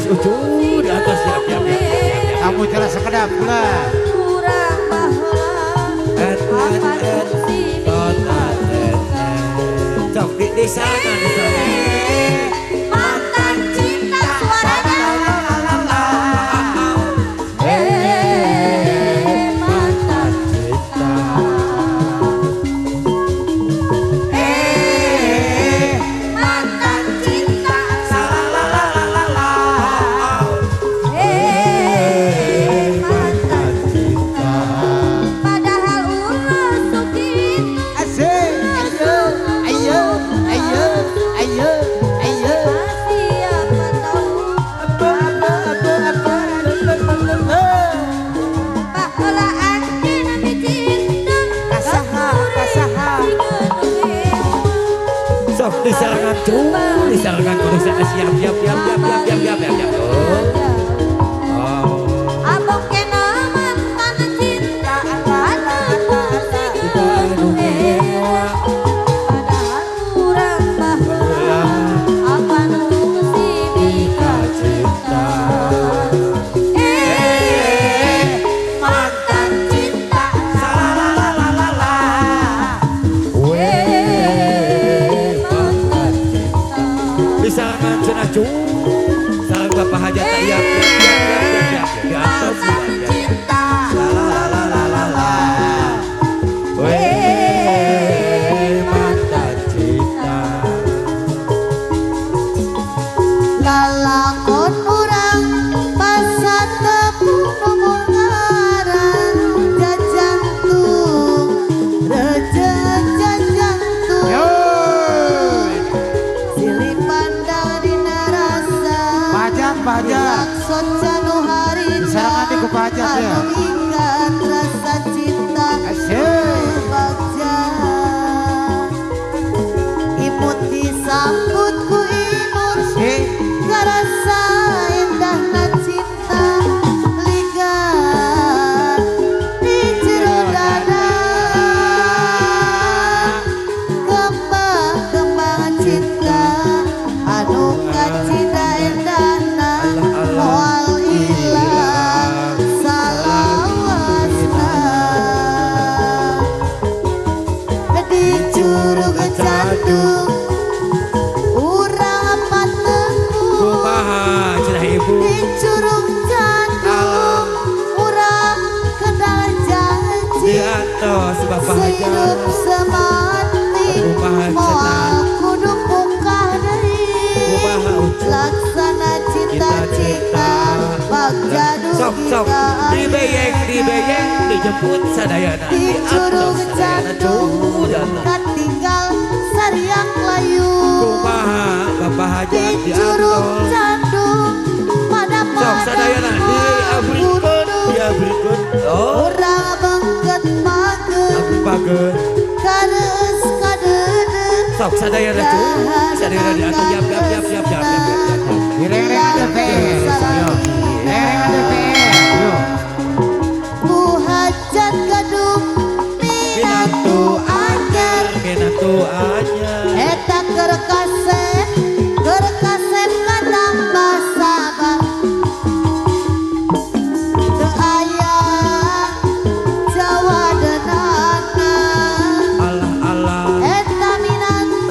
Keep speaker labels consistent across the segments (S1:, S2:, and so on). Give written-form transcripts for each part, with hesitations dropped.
S1: Ucu di atas siap.
S2: Kamu jelas sekedap lah.
S1: Cok di sana di sana.
S3: Mantan cinta suaranya. Mantan cinta. Mantan cinta. Mantan cinta. Padahal urus begitu.
S2: Asik. Ayo.
S3: Siapa tahu bahwa anti nabi cinta.
S2: Kasaha.
S1: Sok di serangan cu, di serangan kudu siap.
S3: Abang kena mantan cinta. Padahal kurang bahwa apa nunggu si bika cinta. Mantan cinta. Mantan cinta.
S1: Di serangan cenah cu, sarang bapak hajat ayam. Di atas
S3: Mantan cinta.
S1: mantan cinta.
S3: Lalakon urang pasat tepung pemungkaran jajantung rejejan jantung
S2: Yo.
S3: silih pandang dina rasa
S2: Pajak.
S3: socanu harita
S2: Serangan di ku pajak ya.
S3: anu ingat rasa cinta
S2: Asik.
S3: bagja imut disambut ku imut
S2: Asik.
S3: ngerasa indahna cinta ligat di jero dada kembang cinta anu kacida indahna moal ilang salawasna di curug candu urang patengku
S1: Kumaha cenah ibu.
S3: di curug candu urang kendal janji
S1: Di atas bapak
S3: sehidup
S1: hajat.
S3: semati
S1: Kumaha
S3: moal
S1: cenah.
S3: kudu bukah deui
S1: Kumaha ucu.
S3: laksana cita-cita bagja
S1: Sok
S3: dugi
S1: di beyeng dijemput sadayana
S3: di curug
S1: sadayana
S3: candu
S1: datang.
S3: katinggal sariak layu
S1: Kumaha bapak hajat
S3: di
S1: di
S3: curug
S1: antol.
S3: candu pada
S1: Sok sadayana diabrikeun. Oh,
S3: urang bangket mageun
S1: aku pageun.
S3: kareus kadedet
S1: Sok sadayana cu, sadayana di antol. Siap.
S2: Direng ada PS. Yo. Direng ada PS. Yo.
S3: ku hajat gaduh minatu anyar
S1: Minatu anyar.
S3: eta keur kaset katambah sabar teu aya jawadanana
S1: Allah.
S3: eta minatu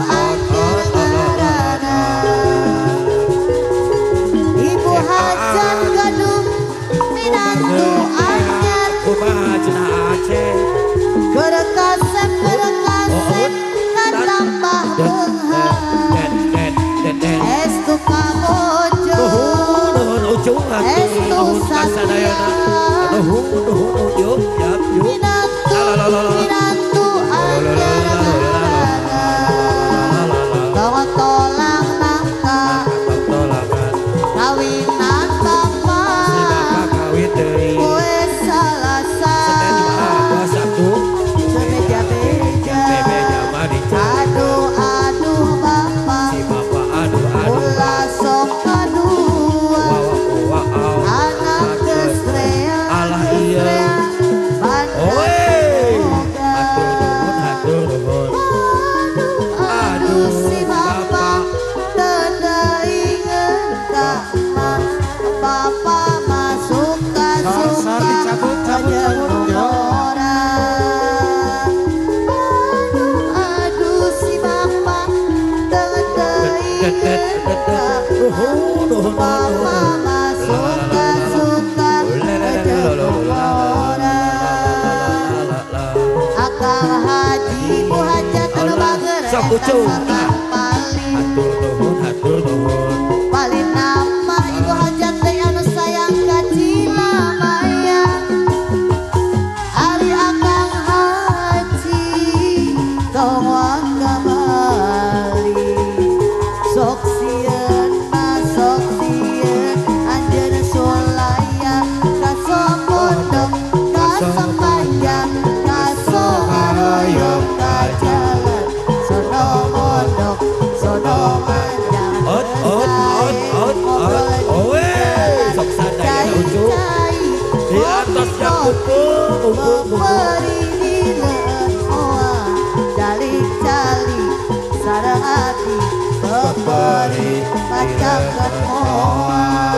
S3: anyar ngaranna ibu hajat gaduh minatu anyar
S1: Kumaha cenah Aceh.
S3: kerekasep katambah beunghar
S1: Den.
S3: estu kabojo
S1: Nuhun ucung
S3: estu
S1: nuhun kasadayana.
S3: satria
S1: Nuhun yuk.
S3: minatu anyar ngaranna bawa tolang nangka kawinan bapak kue salasa cenah beja aduh bapak ulah sok kadua anak kesrean
S1: ucu.
S3: sangat paling
S1: Hatur nuhun.
S3: paling nama ibu hajat teh anu sayang kacila maya ari akang haji tong wakamali sok sieun masok sieun anjeun sulaya kaso pondok kaso panjang kaso haroyong kajalan sono pondok sono panjang
S1: Owe, sok sadaya ucu. Di atas yang kumpul.
S3: memberi dileun oa calik-calik sareng hati memberi pacakeun moal